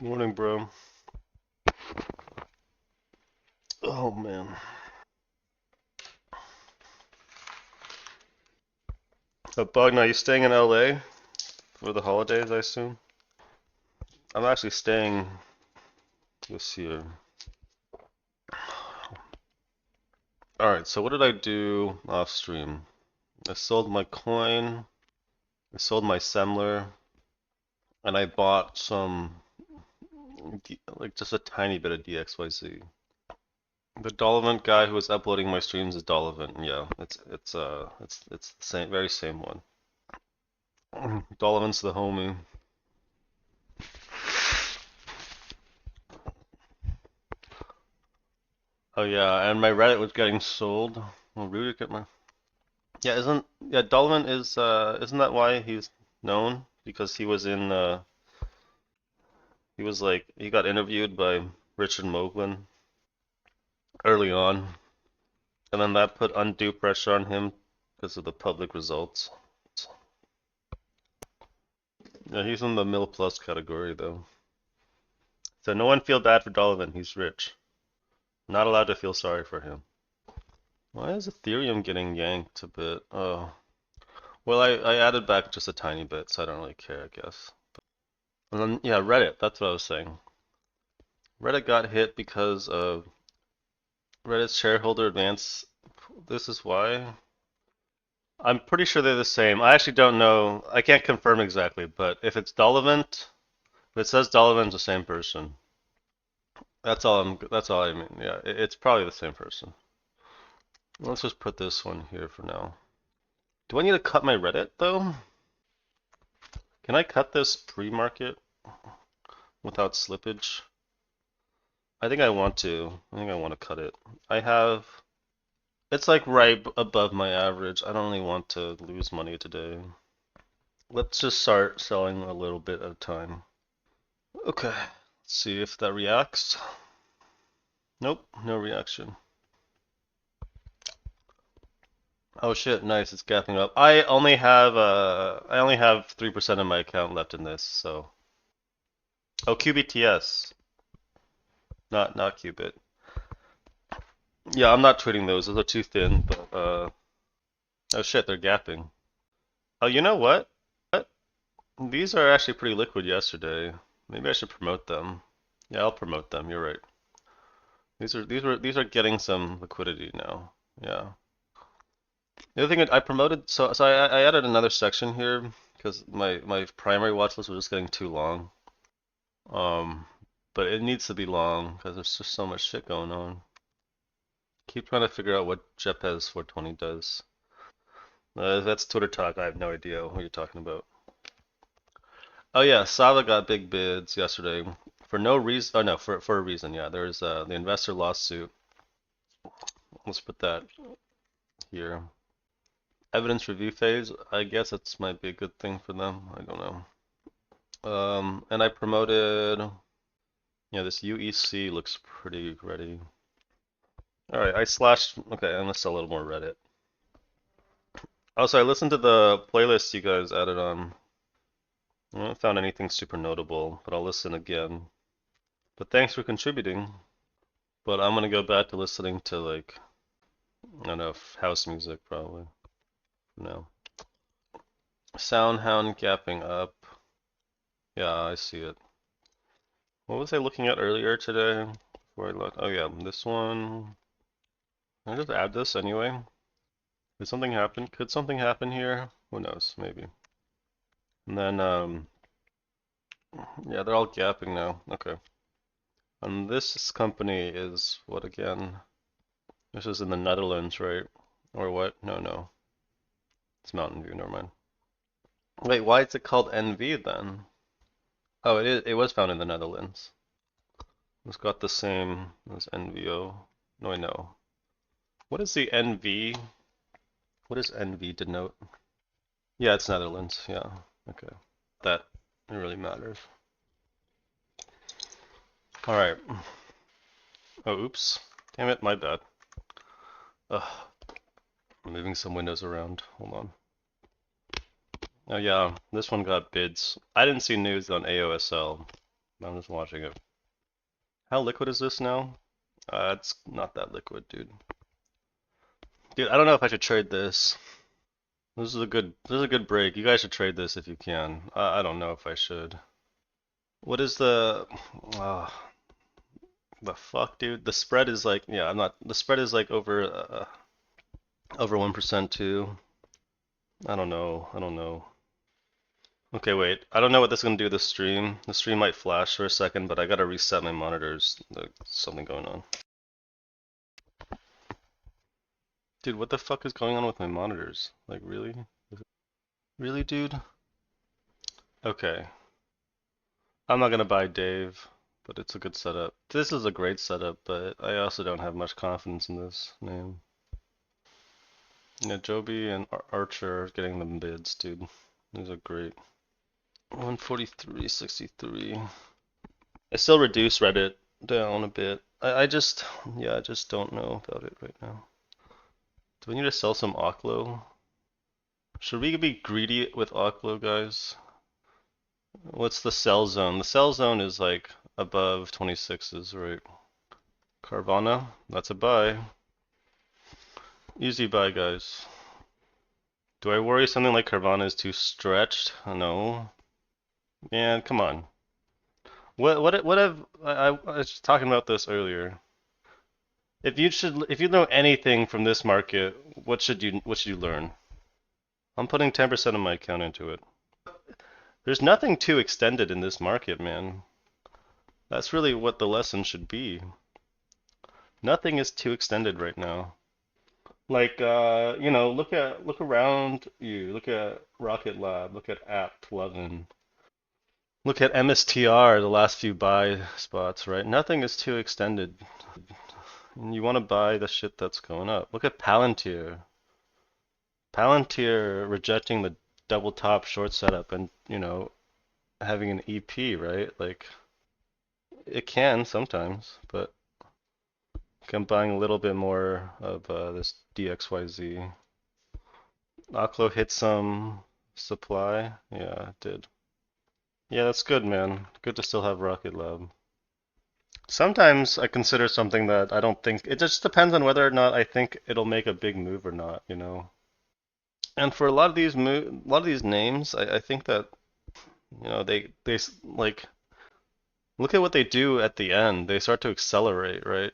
Morning, bro. Oh man. So, Bug, now you staying in LA for the holidays, I assume? I'm actually staying this year. Alright, so what did I do off stream? I sold my coin, I sold my Semler, and I bought like just a tiny bit of DXYZ. The Dollivant guy who was uploading my streams is Dollivant. Yeah, it's the same, very same one. Dollivant's the homie. Oh yeah, and my Reddit was getting sold. Well, Rudy get my yeah, Dollman isn't that why he's known? Because he was like he got interviewed by Richard Moglen early on, and then that put undue pressure on him because of the public results. Yeah, he's in the Mill Plus category though. So no one feel bad for Donovan, he's rich. Not allowed to feel sorry for him. Why is Ethereum getting yanked a bit? Oh. Well, I added back just a tiny bit, so I don't really care, I guess. And then, yeah, Reddit, that's what I was saying. Reddit got hit because of Reddit's shareholder advance. This is why. I'm pretty sure they're the same. I actually don't know. I can't confirm exactly, but if it's Dollivant, if it says Dollivant's the same person. That's all I mean. Yeah, it's probably the same person. Let's just put this one here for now. Do I need to cut my Reddit though? Can I cut this pre-market without slippage? I think I want to. I think I want to cut it. I have. It's like right above my average. I don't really want to lose money today. Let's just start selling a little bit at a time. Okay. Let's see if that reacts. Nope, no reaction. Oh shit, nice, it's gapping up. I only have 3% of my account left in this, so. Oh, QBTS. Not Qubit. Yeah, I'm not trading those. Those are too thin, but oh shit, they're gapping. Oh, you know what? These are actually pretty liquid yesterday. Maybe I should promote them. Yeah, I'll promote them. You're right. These are getting some liquidity now. Yeah. The other thing I promoted, so I added another section here because my primary watch list was just getting too long. Um, but it needs to be long because there's just so much shit going on. Keep trying to figure out what JPEG 420 does. That's Twitter talk. I have no idea what you're talking about. Oh yeah, Sava got big bids yesterday for no reason. Oh no, for a reason. Yeah, there's the investor lawsuit. Let's put that here. Evidence review phase. I guess it might be a good thing for them. I don't know. And I promoted. Yeah, this UEC looks pretty ready. All right, I slashed. Okay, I'm gonna sell a little more Reddit. Also, I listened to the playlist you guys added on. I haven't found anything super notable, but I'll listen again. But thanks for contributing. But I'm gonna go back to listening to like I don't know, house music probably. No. Soundhound gapping up. Yeah, I see it. What was I looking at earlier today? Before I looked. Oh yeah, this one. Can I just add this anyway? Did something happen? Could something happen here? Who knows? Maybe. And then yeah, they're all gapping now. Okay. And this company is what again? This is in the Netherlands, right? Or what? No. It's Mountain View, never mind. Wait, why is it called NV then? Oh, it is. It was found in the Netherlands. It's got the same as NVO. No, I know. What is the NV? What does NV denote? Yeah, it's Netherlands. Yeah. Okay. That it really matters. All right. Oh, oops. Damn it, my bad. Ugh. I'm moving some windows around. Hold on. Oh yeah, this one got bids. I didn't see news on AOSL. I'm just watching it. How liquid is this now? It's not that liquid, dude. Dude, I don't know if I should trade this. This is a good break. You guys should trade this if you can. I don't know if I should. What is uh, the fuck, dude? The spread is like, yeah, I'm not. The spread is like over 1% too. I don't know. I don't know. Okay, wait. I don't know what this is gonna do to the stream. The stream might flash for a second, but I gotta reset my monitors. There's something going on. Dude, what the fuck is going on with my monitors? Like, really? Really, dude? Okay. I'm not gonna buy Dave, but it's a good setup. This is a great setup, but I also don't have much confidence in this name. Yeah, Joby and Archer are getting the bids, dude. These are great. 143.63. I still reduce Reddit down a bit. Yeah, I just don't know about it right now. Do we need to sell some Oklo? Should we be greedy with Oklo, guys? What's the sell zone? The sell zone is like above 26s, right? Carvana, that's a buy. Easy buy, guys. Do I worry something like Carvana is too stretched? No. Man, come on. What have I was just talking about this earlier. If you know anything from this market, what should you learn? I'm putting 10% of my account into it. There's nothing too extended in this market, man. That's really what the lesson should be. Nothing is too extended right now. Like look around you. Look at Rocket Lab, look at App 11. Look at MSTR, the last few buy spots, right? Nothing is too extended. And you want to buy the shit that's going up. Look at Palantir. Palantir rejecting the double top short setup and, having an EP, right? Like, it can sometimes, but I'm buying a little bit more of this DXYZ. Oklo hit some supply. Yeah, it did. Yeah, that's good, man. Good to still have Rocket Lab. Sometimes I consider something that I don't think, it just depends on whether or not I think it'll make a big move or not. And for a lot of these names, I think that, like, look at what they do at the end. They start to accelerate, right?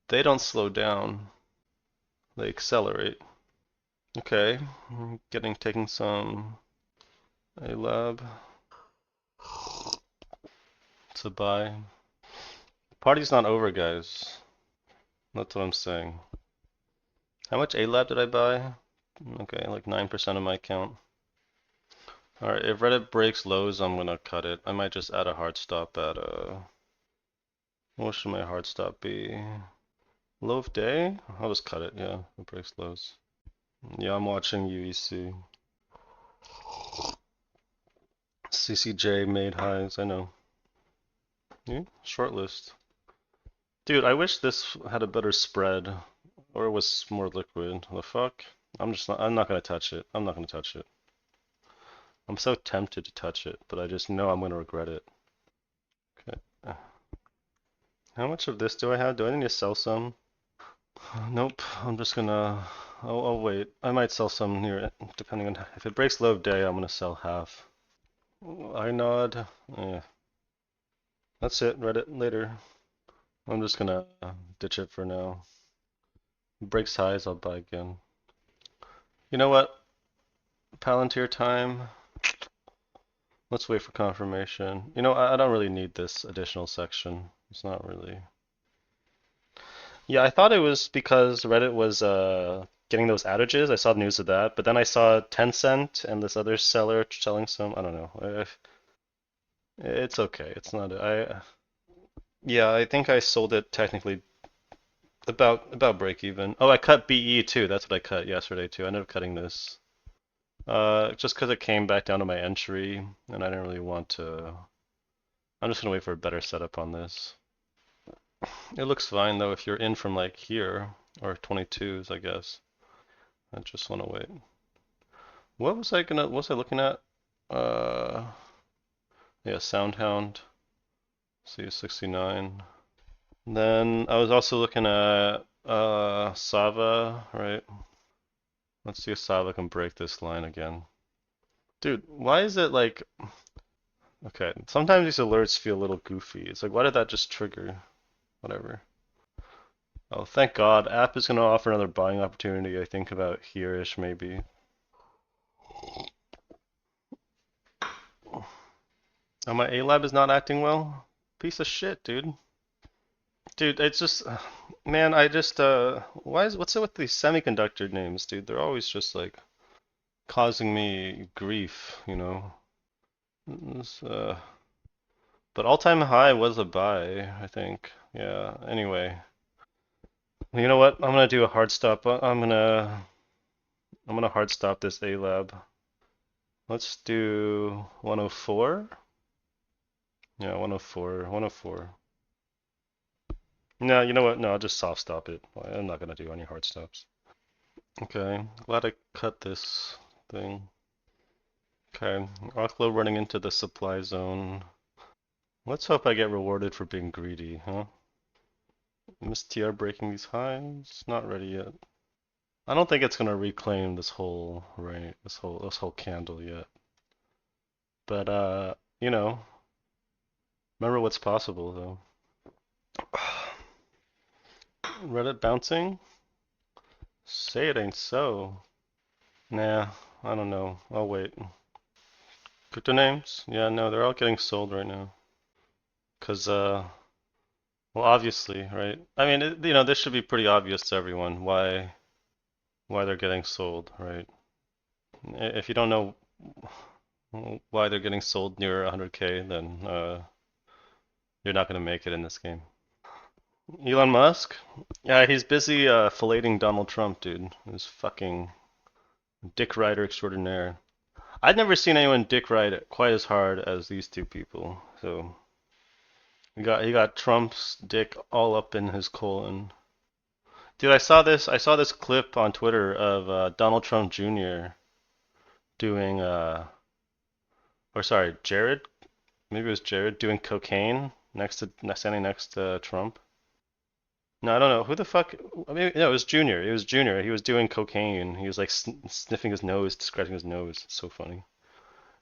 They don't slow down. They accelerate. Okay, taking some A lab. It's a buy. Party's not over, guys. That's what I'm saying. How much A lab did I buy? Okay, like 9% of my account. Alright, if Reddit breaks lows, I'm gonna cut it. I might just add a hard stop at what should my hard stop be? Low of day? I'll just cut it, yeah. It breaks lows. Yeah, I'm watching UEC. CCJ made highs, I know. Yeah, short list. Dude, I wish this had a better spread, or it was more liquid. The fuck? I'm not gonna touch it. I'm not gonna touch it. I'm so tempted to touch it, but I just know I'm gonna regret it. Okay. How much of this do I have? Do I need to sell some? Nope. I'm just gonna. I'll wait. I might sell some here, depending on if it breaks low of day. I'm gonna sell half. I nod. Yeah. That's it. Read it later. I'm just gonna ditch it for now. Breaks highs, I'll buy again. You know what? Palantir time. Let's wait for confirmation. I don't really need this additional section. It's not really. Yeah, I thought it was because Reddit was getting those outages. I saw news of that, but then I saw Tencent and this other seller selling some. I don't know. It's okay. It's not. Yeah, I think I sold it technically about break even. Oh, I cut BE too. That's what I cut yesterday too. I ended up cutting this. Just because it came back down to my entry, and I didn't really want to. I'm just gonna wait for a better setup on this. It looks fine though if you're in from like here or 22s, I guess. I just want to wait. What was I looking at? Uh, yeah, Soundhound. C69. Then I was also looking at Sava, right? Let's see if Sava can break this line again. Dude, why is it like okay, sometimes these alerts feel a little goofy. It's like why did that just trigger? Whatever. Oh, thank God. App is gonna offer another buying opportunity, I think about here-ish maybe. Oh, my A-Lab is not acting well? Piece of shit, dude. Dude, it's just, man, I just, what's it with these semiconductor names, dude? They're always just like causing me grief, you know? It's, but all-time high was a buy, I think. Yeah, anyway. You know what? I'm gonna do a hard stop. I'm gonna hard stop this A-Lab. Let's do 104. Yeah, 104, 104. No, you know what? No, I'll just soft stop it. I'm not gonna do any hard stops. Okay, glad I cut this thing. Okay, Arklow running into the supply zone. Let's hope I get rewarded for being greedy, huh? Miss TR breaking these highs? Not ready yet. I don't think it's gonna reclaim this whole right, this whole candle yet. But you know, remember what's possible though. Reddit bouncing? Say it ain't so. Nah, I don't know. I'll wait. Crypto names? Yeah, no, they're all getting sold right now. Cause well, obviously, right? I mean, this should be pretty obvious to everyone why they're getting sold, right? If you don't know why they're getting sold near 100K, then you're not gonna make it in this game. Elon Musk? Yeah, he's busy filleting Donald Trump, dude. He's fucking dick rider extraordinaire. I'd never seen anyone dick ride quite as hard as these two people. So he got Trump's dick all up in his colon. Dude, I saw this clip on Twitter of Donald Trump Jr. doing or sorry, Jared, maybe it was Jared doing cocaine standing next to Trump. No, I don't know. Who the fuck? I mean, no, it was Junior. It was Junior. He was doing cocaine. He was like sniffing his nose, scratching his nose. It's so funny.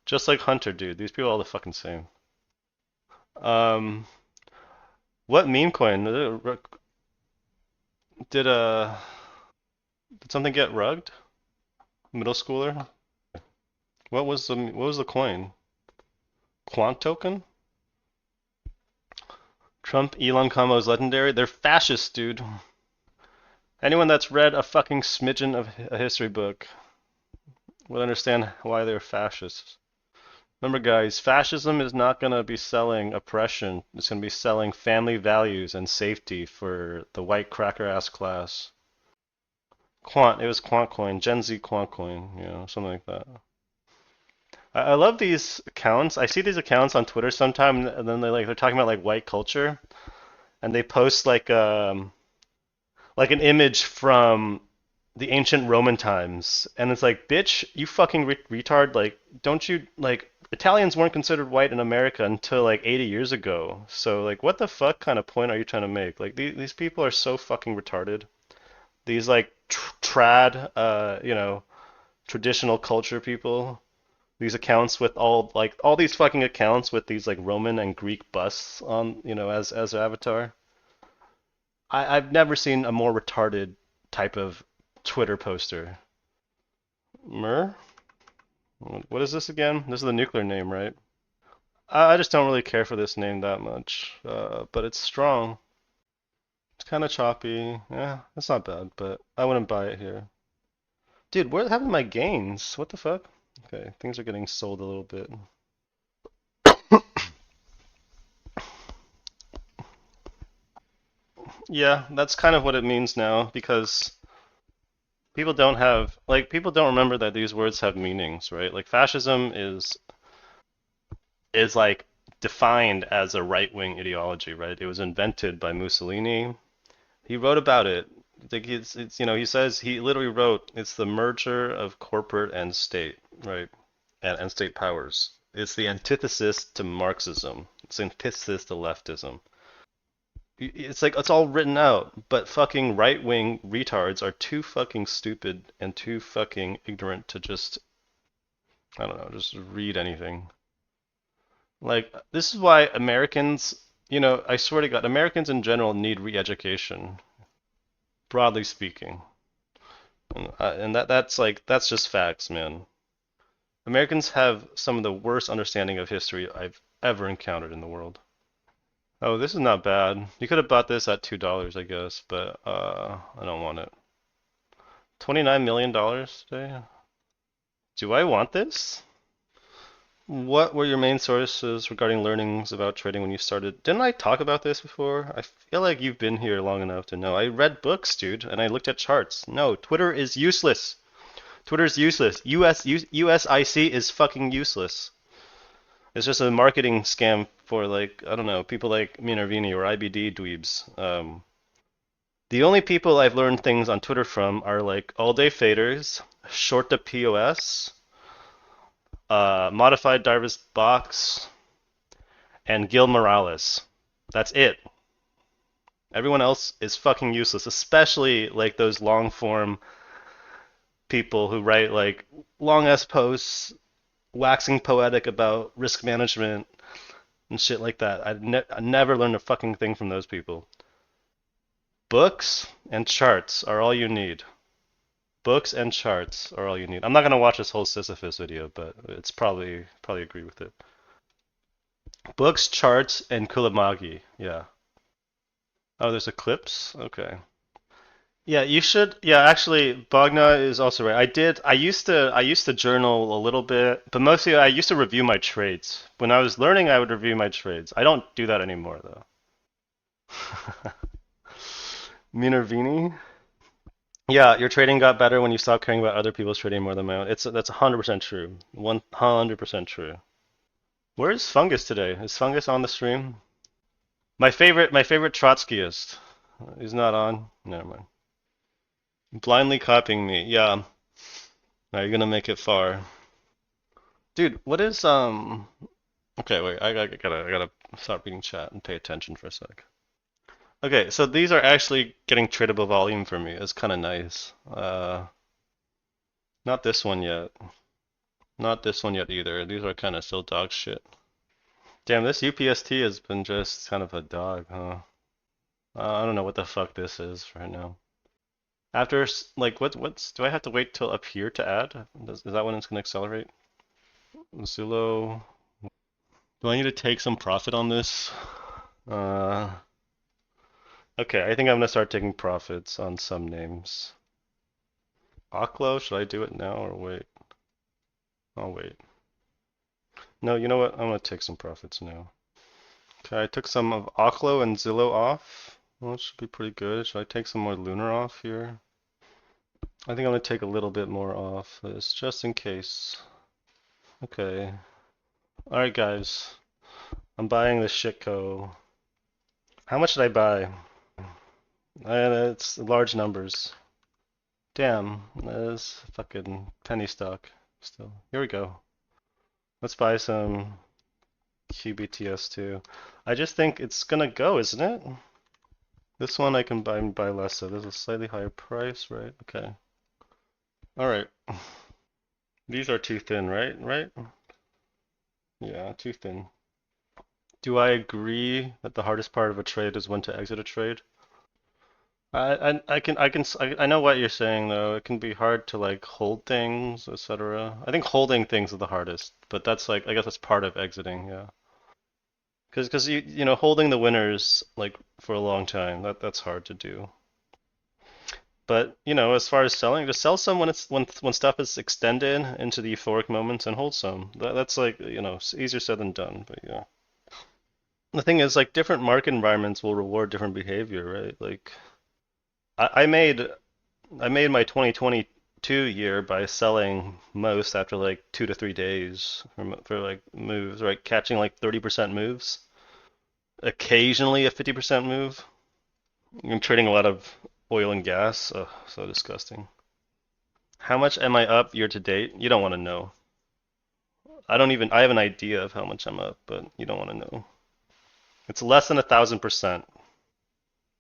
Just like Hunter, dude. These people are all the fucking same. Um, what meme coin? Did did something get rugged? Middle schooler? What was the coin? Quant token? Trump Elon combo is legendary. They're fascists, dude. Anyone that's read a fucking smidgen of a history book will understand why they're fascists. Remember, guys, fascism is not going to be selling oppression. It's going to be selling family values and safety for the white cracker ass class. Quant, it was Quant Coin, Gen Z Quant Coin, something like that. I love these accounts. I see these accounts on Twitter sometime, and then they're talking about like white culture, and they post like an image from the ancient Roman times, and it's like, bitch, you fucking retard. Like, don't you like Italians weren't considered white in America until like 80 years ago. So like, what the fuck kind of point are you trying to make? Like, these people are so fucking retarded. These like trad, traditional culture people. These accounts with all these fucking accounts with these like Roman and Greek busts on, as avatar. I've never seen a more retarded type of Twitter poster. Mer? What is this again? This is the nuclear name, right? I just don't really care for this name that much, but it's strong. It's kind of choppy. Yeah, it's not bad, but I wouldn't buy it here. Dude, what happened to my gains? What the fuck? Okay, things are getting sold a little bit. Yeah, that's kind of what it means now because people don't remember that these words have meanings, right? Like fascism is like defined as a right-wing ideology, right? It was invented by Mussolini. He wrote about it. Like it's he says he literally wrote it's the merger of corporate and state, right? And state powers. It's the antithesis to Marxism. It's the antithesis to leftism. It's like it's all written out, but fucking right-wing retards are too fucking stupid and too fucking ignorant to just, I don't know, just read anything. Like, this is why Americans, I swear to God, Americans in general need re-education, broadly speaking. And that's just facts, man. Americans have some of the worst understanding of history I've ever encountered in the world. Oh, this is not bad. You could have bought this at $2, I guess, but I don't want it. $29 million today? Do I want this? What were your main sources regarding learnings about trading when you started? Didn't I talk about this before? I feel like you've been here long enough to know. I read books, dude, and I looked at charts. No, Twitter is useless. Twitter is useless. USIC is fucking useless. It's just a marketing scam for, like, I don't know, people like Minervini or IBD dweebs. The only people I've learned things on Twitter from are like all day faders, short the POS, modified Darvis box, and Gil Morales. That's it. Everyone else is fucking useless, especially like those long form people who write like long ass posts, waxing poetic about risk management and shit like that. I never learned a fucking thing from those people. Books and charts are all you need. Books and charts are all you need. I'm not gonna watch this whole Sisyphus video, but it's probably agree with it. Books, charts, and Kulamagi. Yeah. Oh, there's eclipse. Okay. Yeah, you should. Yeah, actually, Bogna is also right. I used to journal a little bit, but mostly I used to review my trades. When I was learning, I would review my trades. I don't do that anymore though. Minervini? Yeah, your trading got better when you stopped caring about other people's trading more than my own. That's 100% true. 100% true. Where is Fungus today? Is Fungus on the stream? My favorite Trotskyist. He's not on. Never mind. Blindly copying me. Yeah. Now you're gonna make it far. Dude, what is okay, wait, I gotta stop reading chat and pay attention for a sec. Okay, so these are actually getting tradable volume for me. It's kinda nice. Not this one yet. Not this one yet either. These are kinda still dog shit. Damn, this UPST has been just kind of a dog, huh? I don't know what the fuck this is right now. After, like, do I have to wait till up here to add? Is that when it's gonna accelerate? Zulo. Do I need to take some profit on this? Uh, okay, I think I'm gonna start taking profits on some names. Aklo, should I do it now or wait? I'll wait. No, you know what? I'm gonna take some profits now. Okay, I took some of Aklo and Zillow off. Well, it should be pretty good. Should I take some more Lunar off here? I think I'm gonna take a little bit more off this, just in case. Okay. Alright, guys. I'm buying the Shitco. How much did I buy? It's large numbers. Damn, that is fucking penny stock still. Here we go. Let's buy some QBTS too. I just think it's gonna go, isn't it? This one I can buy less of. There's a slightly higher price, right? Okay. Alright. These are too thin, right? Right? Yeah, too thin. Do I agree that the hardest part of a trade is when to exit a trade? I know what you're saying though. It can be hard to like hold things, etc. I think holding things is the hardest, but that's like I guess that's part of exiting, yeah. Because you know holding the winners like for a long time that's hard to do. But as far as selling, just sell some when it's when stuff is extended into the euphoric moments and hold some. That's like easier said than done, but yeah. The thing is like different market environments will reward different behavior, right? Like I made my 2022 year by selling most after like 2 to 3 days for like moves, right? Catching like 30% moves, occasionally a 50% move. I'm trading a lot of oil and gas. Oh, so disgusting. How much am I up year to date? You don't want to know. I have an idea of how much I'm up, but you don't want to know. It's less than 1,000%.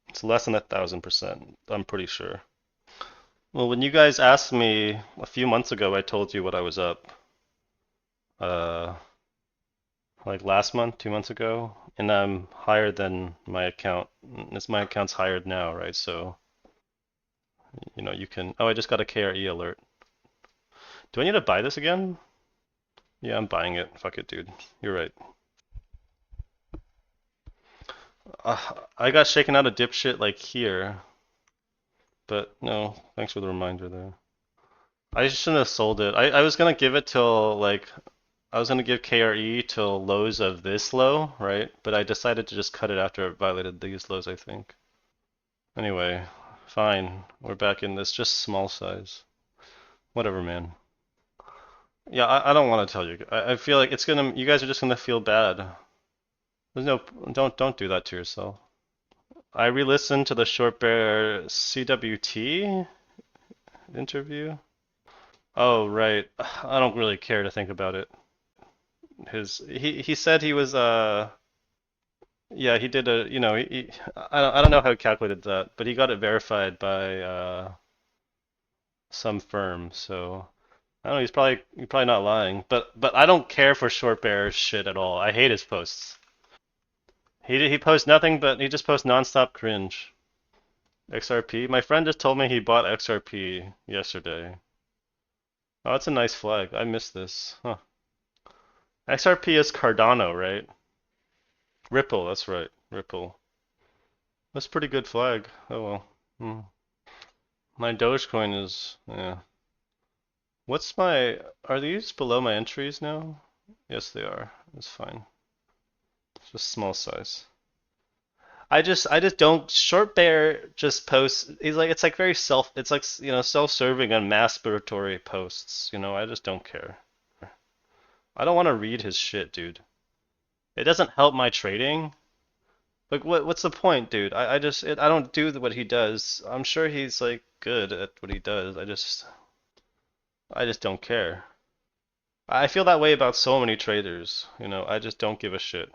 It's less than 1,000%. I'm pretty sure. Well, when you guys asked me a few months ago, I told you what I was up. Uh, like last month, 2 months ago, and I'm higher than my account. My account's higher now, right? So, you can. Oh, I just got a KRE alert. Do I need to buy this again? Yeah, I'm buying it. Fuck it, dude. You're right. I got shaken out of dipshit like here, but no, thanks for the reminder there. I shouldn't have sold it. I was gonna give it till like I was gonna give KRE till lows of this low, right? But I decided to just cut it after it violated these lows, I think. Anyway, fine. We're back in this just small size. Whatever, man. Yeah, I don't want to tell you. I feel like it's gonna. You guys are just gonna feel bad. There's no. Don't do that to yourself. I re-listened to the Short Bear CWT interview. Oh, right. I don't really care to think about it. He said he was yeah, he did a I don't know how he calculated that, but he got it verified by some firm, so I don't know, he's probably not lying. But I don't care for Short Bear shit at all. I hate his posts. He posts nothing but he just posts nonstop cringe. XRP. My friend just told me he bought XRP yesterday. Oh, that's a nice flag. I missed this. Huh. XRP is Cardano, right? Ripple, that's right. Ripple. That's a pretty good flag. Oh well. Hmm. My Dogecoin is, yeah. What's my, are these below my entries now? Yes, they are. That's fine. It's just small size. I just don't, Short Bear just posts, it's like very it's like, self-serving and masturbatory posts, I just don't care. I don't want to read his shit, dude. It doesn't help my trading. Like, what's the point, dude? I don't do what he does. I'm sure he's like good at what he does. I just don't care. I feel that way about so many traders. I just don't give a shit.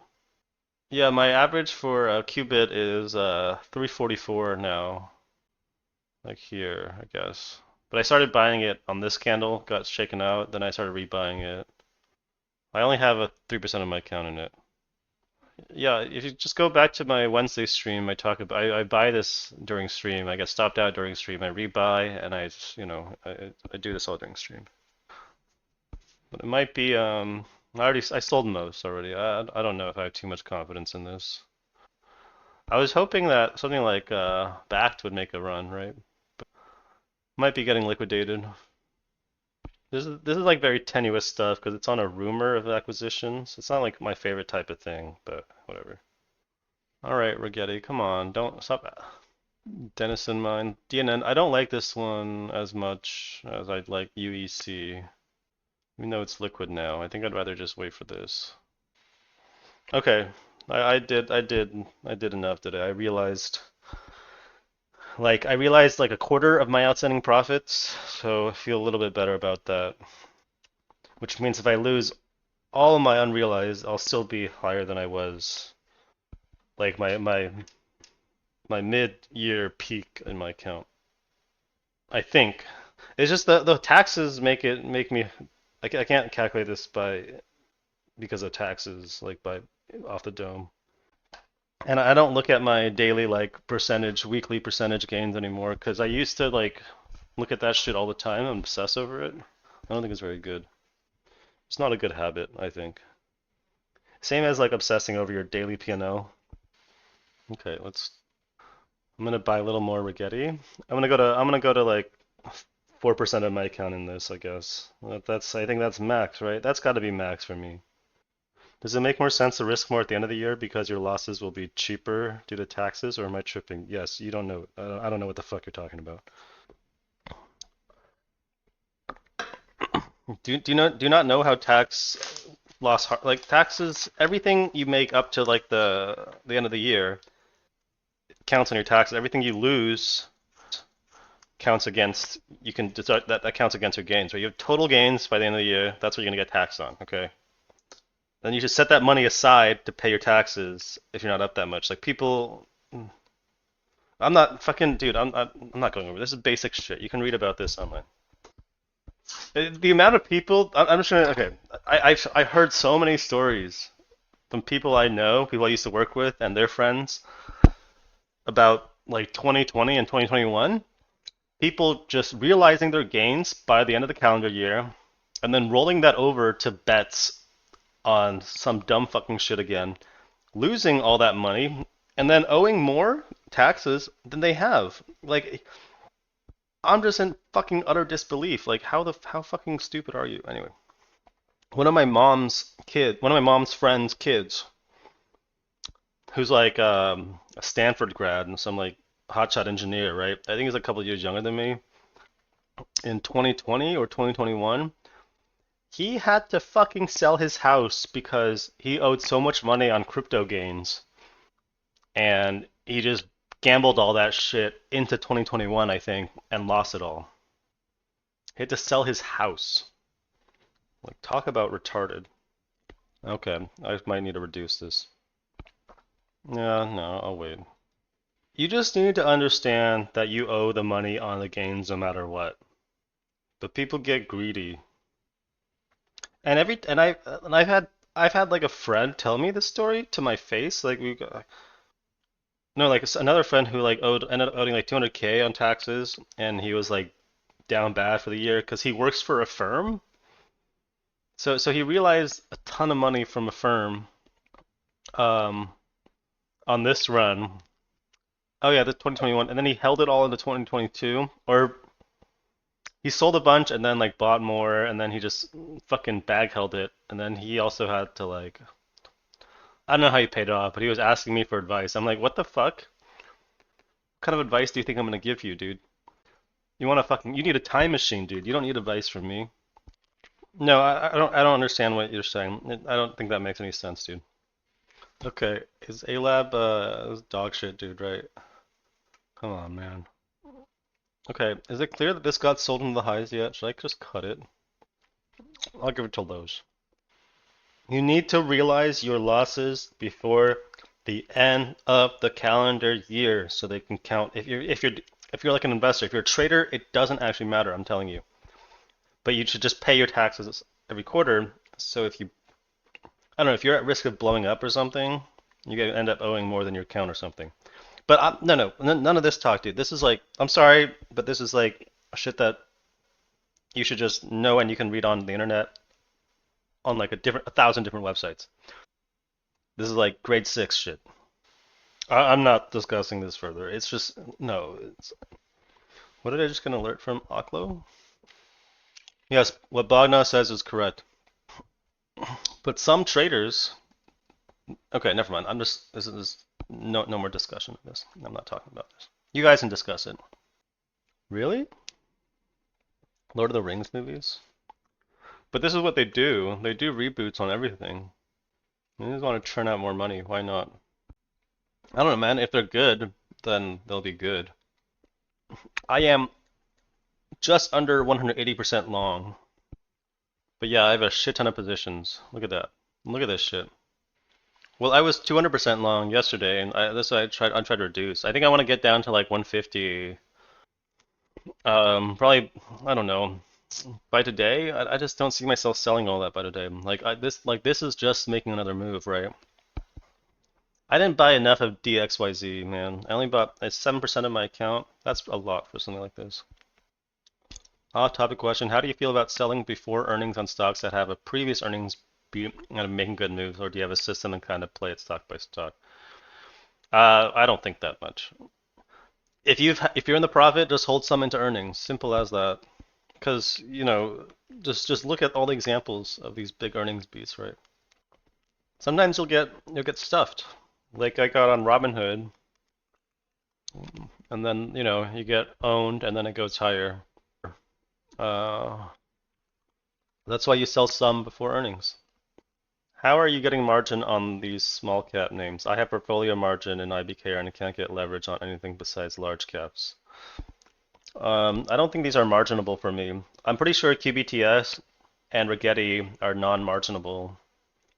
Yeah, my average for Qubit is 344 now, like here, I guess. But I started buying it on this candle, got shaken out, then I started rebuying it. I only have a 3% of my account in it. Yeah, if you just go back to my Wednesday stream, I buy this during stream. I get stopped out during stream. I rebuy, and I just, I do this all during stream. But it might be I sold most already. I don't know if I have too much confidence in this. I was hoping that something like Backed would make a run, right? But might be getting liquidated. This is like very tenuous stuff because it's on a rumor of acquisitions. It's not like my favorite type of thing, but whatever. All right, Rigetti, come on, don't stop. Denison Mine, DNN. I don't like this one as much as I'd like UEC, even though it's liquid now. I think I'd rather just wait for this. Okay, I did enough today. I realized like a quarter of my outstanding profits, so I feel a little bit better about that. Which means if I lose all of my unrealized, I'll still be higher than I was. Like my mid-year peak in my account. I think. It's just the taxes make me I can't calculate this because of taxes like by off the dome. And I don't look at my daily like weekly percentage gains anymore because I used to like look at that shit all the time and obsess over it. I don't think it's very good. It's not a good habit, I think. Same as like obsessing over your daily P&L. Okay, I'm gonna buy a little more Rigetti. I'm gonna go to like 4% of my account in this, I guess. I think that's max, right? That's got to be max for me. Does it make more sense to risk more at the end of the year because your losses will be cheaper due to taxes, or am I tripping? Yes, you don't know. I don't know what the fuck you're talking about. Do you not know how like taxes, everything you make up to like the end of the year counts on your taxes. Everything you lose counts against, you can decide that counts against your gains. So you have total gains by the end of the year. That's what you're gonna get taxed on. Okay. Then you should set that money aside to pay your taxes if you're not up that much. Like people, I'm not fucking dude. I'm not going over. This is basic shit. You can read about this online. The amount of people. I'm just gonna. Okay, I heard so many stories from people I know, people I used to work with, and their friends about like 2020 and 2021. People just realizing their gains by the end of the calendar year, and then rolling that over to bets on some dumb fucking shit again, losing all that money, and then owing more taxes than they have. Like, I'm just in fucking utter disbelief. Like, how fucking stupid are you? Anyway, one of my mom's friends' kids, who's like a Stanford grad and some like hotshot engineer, right? I think he's a couple of years younger than me. In 2020 or 2021, he had to fucking sell his house because he owed so much money on crypto gains, and he just gambled all that shit into 2021, I think, and lost it all. He had to sell his house. Like, talk about retarded. Okay, I might need to reduce this. Yeah, no, I'll wait. You just need to understand that you owe the money on the gains no matter what. But people get greedy. I've had like a friend tell me this story to my face. Like we got, no, like another friend who like ended up owing like 200K on taxes, and he was like down bad for the year because he works for a firm. So he realized a ton of money from a firm um on this run. Oh yeah, the 2021, and then he held it all into 2022, or he sold a bunch and then like bought more, and then he just fucking bag held it, and then he also had to like I don't know how he paid it off, but he was asking me for advice. I'm like, what the fuck? What kind of advice do you think I'm gonna give you, dude? You need a time machine, dude. You don't need advice from me. No, I don't understand what you're saying. I don't think that makes any sense, dude. Okay, is A-Lab dog shit, dude, right? Come on, man. Okay, is it clear that this got sold into the highs yet? Should I just cut it? I'll give it to lows. You need to realize your losses before the end of the calendar year so they can count. If you're like an investor, if you're a trader, it doesn't actually matter, I'm telling you. But you should just pay your taxes every quarter. So I don't know, if you're at risk of blowing up or something, you gonna end up owing more than your account or something. But no, none of this talk, dude. This is like, I'm sorry, but this is like shit that you should just know and you can read on the internet on like a thousand different websites. This is like grade six shit. I'm not discussing this further. It's just no. What did I just get an alert from Oklo? Yes, what Bogna says is correct. But some traders. Okay, never mind. This is no more discussion of this. I'm not talking about this. You guys can discuss it. Really? Lord of the Rings movies? But this is what they do. They do reboots on everything. They just want to churn out more money. Why not? I don't know, man. If they're good, then they'll be good. I am just under 180% long. But yeah, I have a shit ton of positions. Look at that. Look at this shit. Well, I was 200% long yesterday, and I tried to reduce. I think I want to get down to like 150. Probably I don't know. By today, I just don't see myself selling all that by today. This is just making another move, right? I didn't buy enough of DXYZ, man. I only bought 7% of my account. That's a lot for something like this. Off topic question. How do you feel about selling before earnings on stocks that have a previous earnings be kind of making good moves, or do you have a system and kind of play it stock by stock? I don't think that much. If you're in the profit, just hold some into earnings. Simple as that. Because, just look at all the examples of these big earnings beats, right? Sometimes you'll get stuffed. Like I got on Robinhood, and then, you get owned and then it goes higher. Uh, that's why you sell some before earnings. How are you getting margin on these small cap names? I have portfolio margin in IBK and I can't get leverage on anything besides large caps. I don't think these are marginable for me. I'm pretty sure QBTS and Rigetti are non-marginable.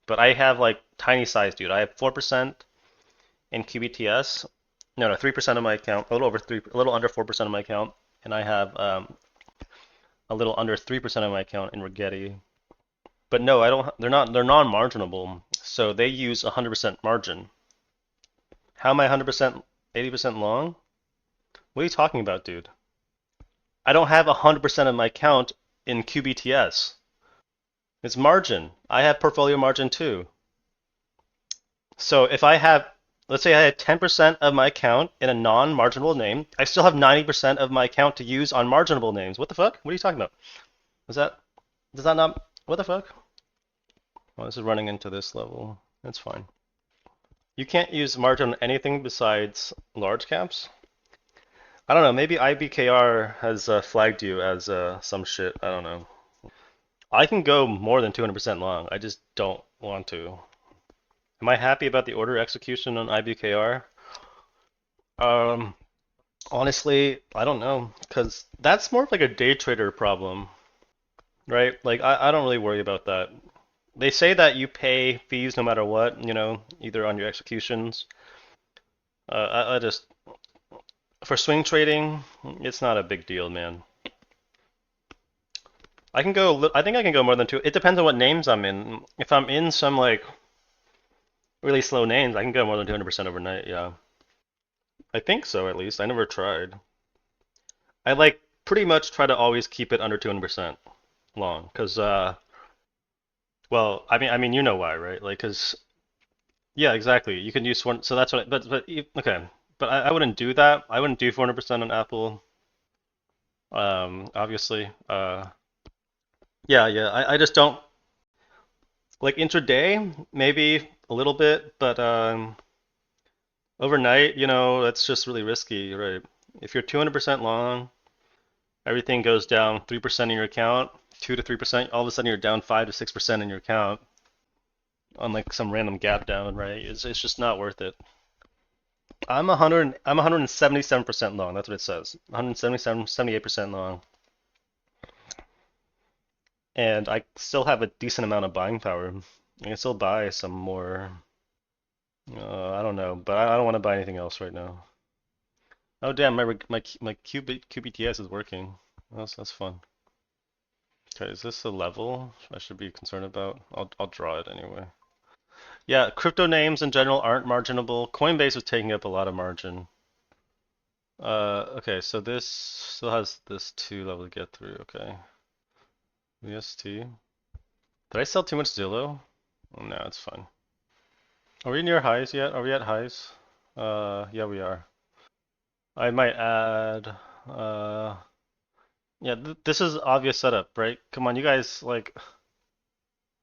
But I have like tiny size, dude. I have 4% in QBTS. No, 3% of my account, a little over three, a little under 4% of my account, and I have a little under 3% of my account in Rigetti. But no, I don't. They're non-marginable, so they use 100% margin. How am I 100%, 80% long? What are you talking about, dude? I don't have 100% of my account in QBTS. It's margin. I have portfolio margin too. So if I have, let's say I had 10% of my account in a non-marginable name, I still have 90% of my account to use on marginable names. What the fuck? What are you talking about? Is that, does that not, what the fuck? Oh, this is running into this level. That's fine. You can't use margin on anything besides large caps? I don't know. Maybe IBKR has flagged you as some shit. I don't know. I can go more than 200% long. I just don't want to. Am I happy about the order execution on IBKR? Um, Honestly, I don't know, because that's more of like a day trader problem, right? Like I don't really worry about that. They say that you pay fees no matter what, either on your executions. I just for swing trading, it's not a big deal, man. I can go. I think I can go more than two. It depends on what names I'm in. If I'm in some like really slow names, I can go more than 200% overnight. Yeah, I think so at least. I never tried. I like pretty much try to always keep it under 200% long, because well, I mean, you know why, right? Like, because yeah, exactly. You can use one. So that's what. Okay, but I wouldn't do that. I wouldn't do 400% on Apple. Obviously. Yeah, yeah. I just don't like intraday. Maybe a little bit, but overnight, that's just really risky, right? If you're 200% long, everything goes down 3% in your account, 2 to 3%. All of a sudden, you're down 5 to 6% in your account on like some random gap down, right? It's just not worth it. I'm 177% long. That's what it says. 177, 78% long. And I still have a decent amount of buying power. I can still buy some more. I don't know, but I don't want to buy anything else right now. Oh damn, my QBTS is working. That's fun. Okay, is this a level I should be concerned about? I'll draw it anyway. Yeah, crypto names in general aren't marginable. Coinbase was taking up a lot of margin. Okay, so this still has this two level to get through. Okay. VST. Did I sell too much Zillow? Oh, no, it's fine. Are we near highs yet? Are we at highs? Yeah, we are. I might add. Yeah, this is obvious setup, right? Come on, you guys, like,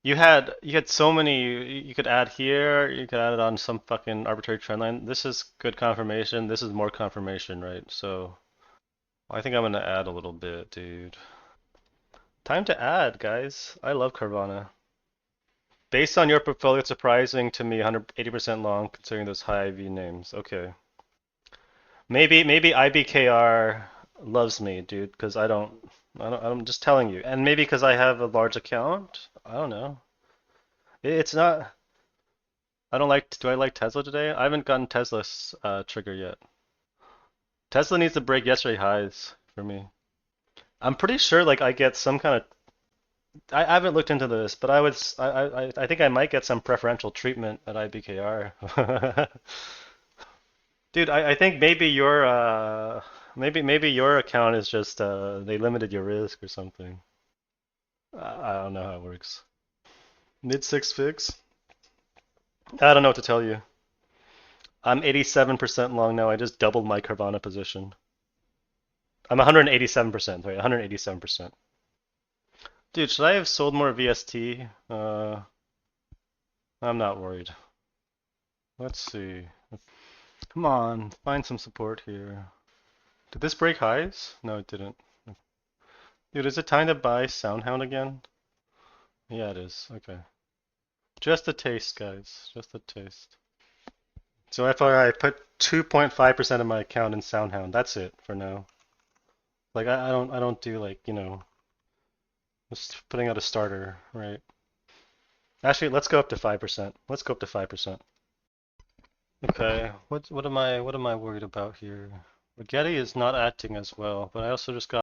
you had so many. You could add here. You could add it on some fucking arbitrary trend line. This is good confirmation. This is more confirmation, right? So I think I'm gonna add a little bit, dude. Time to add, guys. I love Carvana. Based on your portfolio, it's surprising to me 180% long considering those high IV names. Okay. Maybe IBKR loves me, dude, because I'm just telling you. And maybe because I have a large account. I don't know. It's not. I don't like. Do I like Tesla today? I haven't gotten Tesla's trigger yet. Tesla needs to break yesterday highs for me. I'm pretty sure like I get some kind of. I haven't looked into this, but I think I might get some preferential treatment at IBKR. Dude, I think maybe your account is just they limited your risk or something. I don't know how it works. Mid six figs? I don't know what to tell you. I'm 87% long now. I just doubled my Carvana position. I'm 187%, right? 187%. Dude, should I have sold more VST? I'm not worried. Let's see. Come on, find some support here. Did this break highs? No, it didn't. Dude, is it time to buy Soundhound again? Yeah, it is. Okay. Just a taste, guys. Just a taste. So FYI, I put 2.5% of my account in Soundhound. That's it for now. Like I don't do like, just putting out a starter, right? Actually, let's go up to 5%. Let's go up to 5%. Okay, what am I worried about here? Rigetti is not acting as well, but I also just got